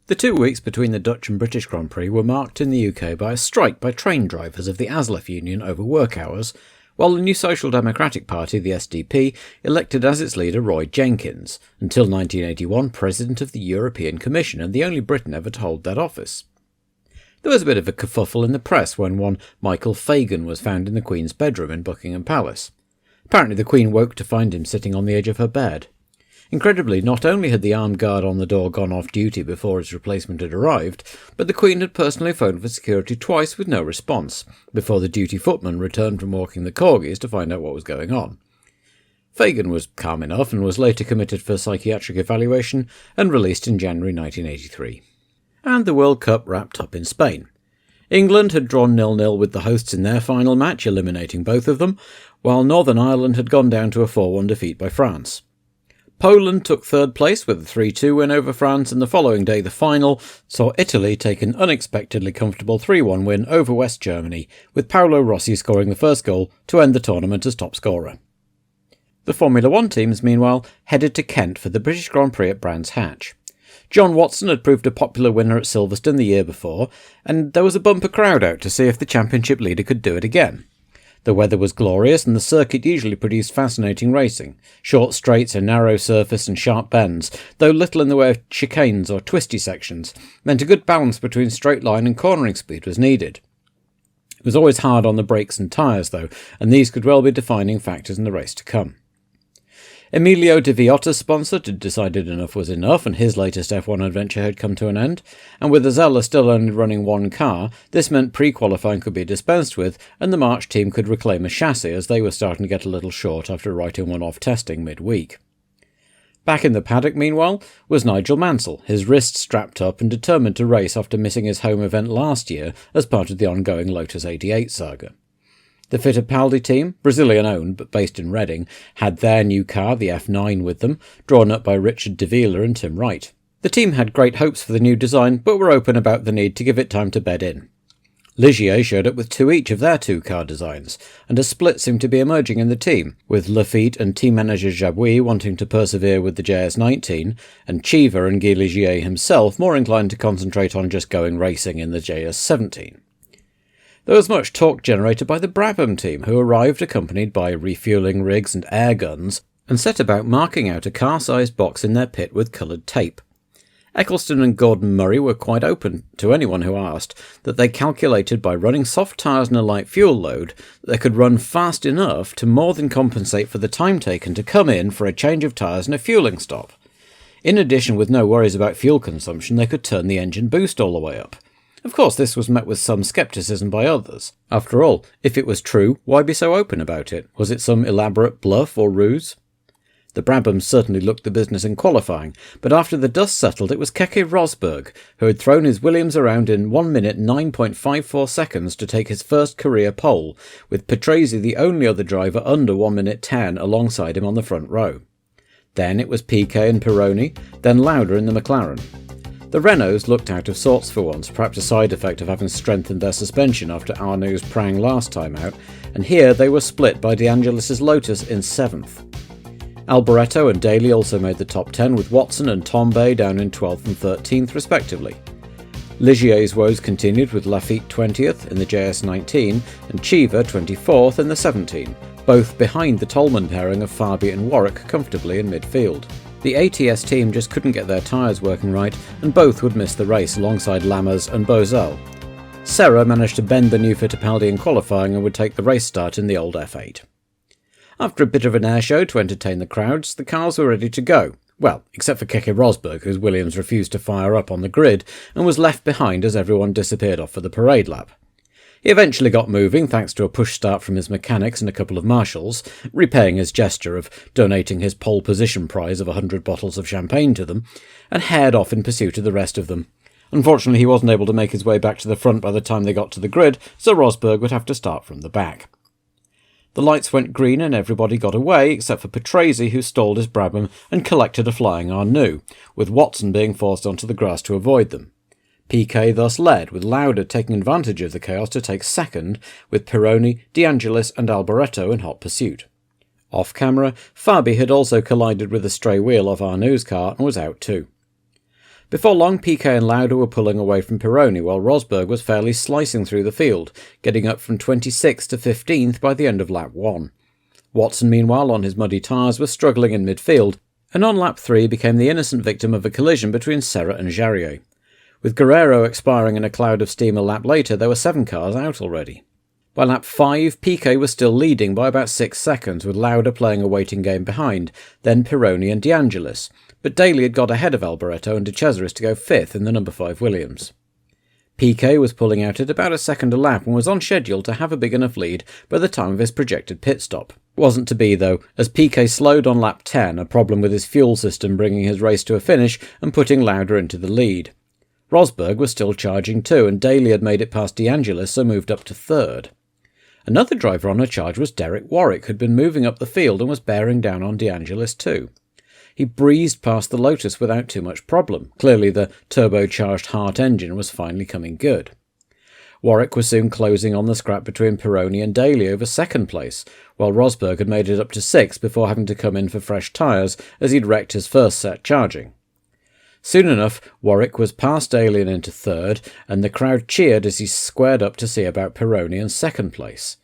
The 2 weeks between the Dutch and British Grand Prix were marked in the UK by a strike by train drivers of the ASLEF union over work hours, while the new Social Democratic Party, the SDP, elected as its leader Roy Jenkins, until 1981 President of the European Commission and the only Briton ever to hold that office. There was a bit of a kerfuffle in the press when one Michael Fagan was found in the Queen's bedroom in Buckingham Palace. Apparently the Queen woke to find him sitting on the edge of her bed. Incredibly, not only had the armed guard on the door gone off duty before his replacement had arrived, but the Queen had personally phoned for security twice with no response, before the duty footman returned from walking the corgis to find out what was going on. Fagan was calm enough and was later committed for psychiatric evaluation and released in January 1983. And the World Cup wrapped up in Spain. England had drawn 0-0 with the hosts in their final match, eliminating both of them, while Northern Ireland had gone down to a 4-1 defeat by France. Poland took third place with a 3-2 win over France, and the following day the final saw Italy take an unexpectedly comfortable 3-1 win over West Germany, with Paolo Rossi scoring the first goal to end the tournament as top scorer. The Formula One teams, meanwhile, headed to Kent for the British Grand Prix at Brands Hatch. John Watson had proved a popular winner at Silverstone the year before, and there was a bumper crowd out to see if the championship leader could do it again. The weather was glorious, and the circuit usually produced fascinating racing. Short straights, a narrow surface and sharp bends, though little in the way of chicanes or twisty sections, meant a good balance between straight line and cornering speed was needed. It was always hard on the brakes and tyres, though, and these could well be defining factors in the race to come. Emilio Di Viotta's sponsor had decided enough was enough, and his latest F1 adventure had come to an end, and with Azella still only running one car, this meant pre-qualifying could be dispensed with, and the March team could reclaim a chassis as they were starting to get a little short after writing one off testing mid-week. Back in the paddock, meanwhile, was Nigel Mansell, his wrists strapped up and determined to race after missing his home event last year as part of the ongoing Lotus 88 saga. The Fittipaldi team, Brazilian-owned but based in Reading, had their new car, the F9, with them, drawn up by Richard de Vila and Tim Wright. The team had great hopes for the new design, but were open about the need to give it time to bed in. Ligier showed up with two each of their two car designs, and a split seemed to be emerging in the team, with Lafitte and team manager Jabouille wanting to persevere with the JS19, and Cheever and Guy Ligier himself more inclined to concentrate on just going racing in the JS17. There was much talk generated by the Brabham team, who arrived accompanied by refuelling rigs and air guns, and set about marking out a car-sized box in their pit with coloured tape. Eccleston and Gordon Murray were quite open to anyone who asked that they calculated by running soft tyres and a light fuel load that they could run fast enough to more than compensate for the time taken to come in for a change of tyres and a fuelling stop. In addition, with no worries about fuel consumption, they could turn the engine boost all the way up. Of course, this was met with some scepticism by others. After all, if it was true, why be so open about it? Was it some elaborate bluff or ruse? The Brabhams certainly looked the business in qualifying, but after the dust settled it was Keke Rosberg, who had thrown his Williams around in 1 minute 9.54 seconds to take his first career pole, with Patrese the only other driver under 1 minute 10 alongside him on the front row. Then it was Piquet and Pironi, then Lauda in the McLaren. The Renaults looked out of sorts for once, perhaps a side effect of having strengthened their suspension after Arnoux prang last time out, and here they were split by De Angelis' Lotus in 7th. Alboreto and Daly also made the top 10, with Watson and Tambay down in 12th and 13th respectively. Ligier's woes continued with Lafitte 20th in the JS19 and Cheever 24th in the 17, both behind the Tolman pairing of Fabi and Warwick comfortably in midfield. The ATS team just couldn't get their tyres working right, and both would miss the race alongside Lammers and Bozell. Serra managed to bend the new Fittipaldi in qualifying and would take the race start in the old F8. After a bit of an airshow to entertain the crowds, the cars were ready to go. Well, except for Keke Rosberg, whose Williams refused to fire up on the grid and was left behind as everyone disappeared off for the parade lap. He eventually got moving thanks to a push start from his mechanics and a couple of marshals, repaying his gesture of donating his pole position prize of 100 bottles of champagne to them, and haired off in pursuit of the rest of them. Unfortunately, he wasn't able to make his way back to the front by the time they got to the grid, so Rosberg would have to start from the back. The lights went green and everybody got away, except for Patrese, who stalled his Brabham and collected a flying Arnoux, with Watson being forced onto the grass to avoid them. Piquet thus led, with Lauda taking advantage of the chaos to take second, with Pironi, De Angelis and Alboreto in hot pursuit. Off-camera, Fabi had also collided with a stray wheel off Arnoux' car and was out too. Before long, Piquet and Lauda were pulling away from Pironi, while Rosberg was fairly slicing through the field, getting up from 26th to 15th by the end of lap 1. Watson, meanwhile, on his muddy tyres, was struggling in midfield, and on lap 3 became the innocent victim of a collision between Serra and Jarier. With Guerrero expiring in a cloud of steam a lap later, there were 7 cars out already. By lap 5, Piquet was still leading by about 6 seconds, with Lauda playing a waiting game behind, then Pironi and De Angelis, but Daly had got ahead of Alboreto and De Cesaris to go 5th in the number 5 Williams. Piquet was pulling out at about a second a lap and was on schedule to have a big enough lead by the time of his projected pit stop. It wasn't to be though, as Piquet slowed on lap 10, a problem with his fuel system bringing his race to a finish and putting Lauda into the lead. Rosberg was still charging too, and Daly had made it past De Angelis, so moved up to 3rd. Another driver on a charge was Derek Warwick, who'd been moving up the field and was bearing down on De Angelis too. He breezed past the Lotus without too much problem. Clearly the turbocharged Hart engine was finally coming good. Warwick was soon closing on the scrap between Pironi and Daly over 2nd place, while Rosberg had made it up to 6th before having to come in for fresh tyres as he'd wrecked his first set charging. Soon enough, Warwick was past Daly and into 3rd, and the crowd cheered as he squared up to see about Pironi in 2nd place.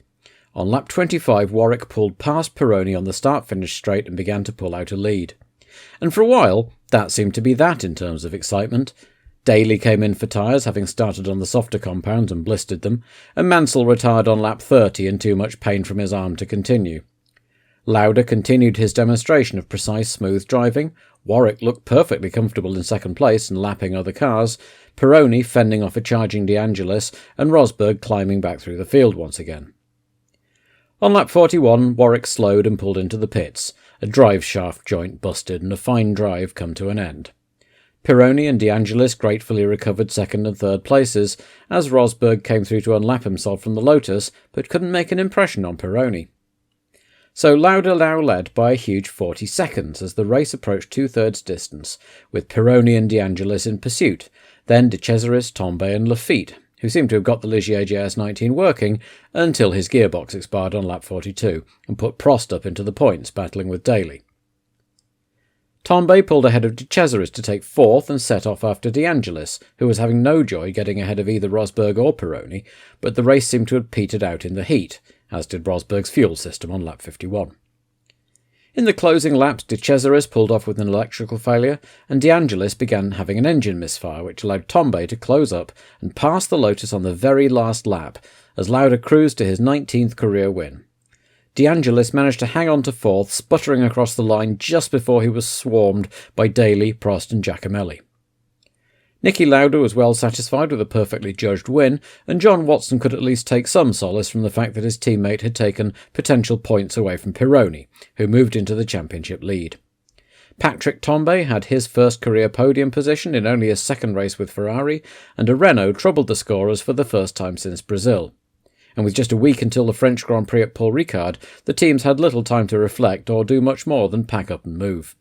On lap 25, Warwick pulled past Pironi on the start-finish straight and began to pull out a lead. And for a while, that seemed to be that in terms of excitement. Daly came in for tyres, having started on the softer compounds and blistered them, and Mansell retired on lap 30 in too much pain from his arm to continue. Lauda continued his demonstration of precise, smooth driving. Warwick looked perfectly comfortable in 2nd place and lapping other cars, Pironi fending off a charging De Angelis, and Rosberg climbing back through the field once again. On lap 41, Warwick slowed and pulled into the pits. A drive shaft joint busted and a fine drive come to an end. Pironi and De Angelis gratefully recovered 2nd and 3rd places, as Rosberg came through to unlap himself from the Lotus, but couldn't make an impression on Pironi. So Lauda now led by a huge 40 seconds as the race approached 2/3 distance, with Pironi and De Angelis in pursuit, then De Cesaris, Tambay and Lafitte, who seemed to have got the Ligier JS19 working until his gearbox expired on lap 42 and put Prost up into the points, battling with Daly. Tambay pulled ahead of De Cesaris to take 4th and set off after De Angelis, who was having no joy getting ahead of either Rosberg or Pironi, but the race seemed to have petered out in the heat, as did Rosberg's fuel system on lap 51. In the closing laps, De Cesaris pulled off with an electrical failure, and De Angelis began having an engine misfire, which allowed Tambay to close up and pass the Lotus on the very last lap, as Lauda cruised to his 19th career win. De Angelis managed to hang on to 4th, sputtering across the line just before he was swarmed by Daly, Prost and Giacomelli. Niki Lauda was well satisfied with a perfectly judged win, and John Watson could at least take some solace from the fact that his teammate had taken potential points away from Pironi, who moved into the championship lead. Patrick Tambay had his first career podium position in only his 2nd race with Ferrari, and a Renault troubled the scorers for the first time since Brazil. And with just a week until the French Grand Prix at Paul Ricard, the teams had little time to reflect or do much more than pack up and move.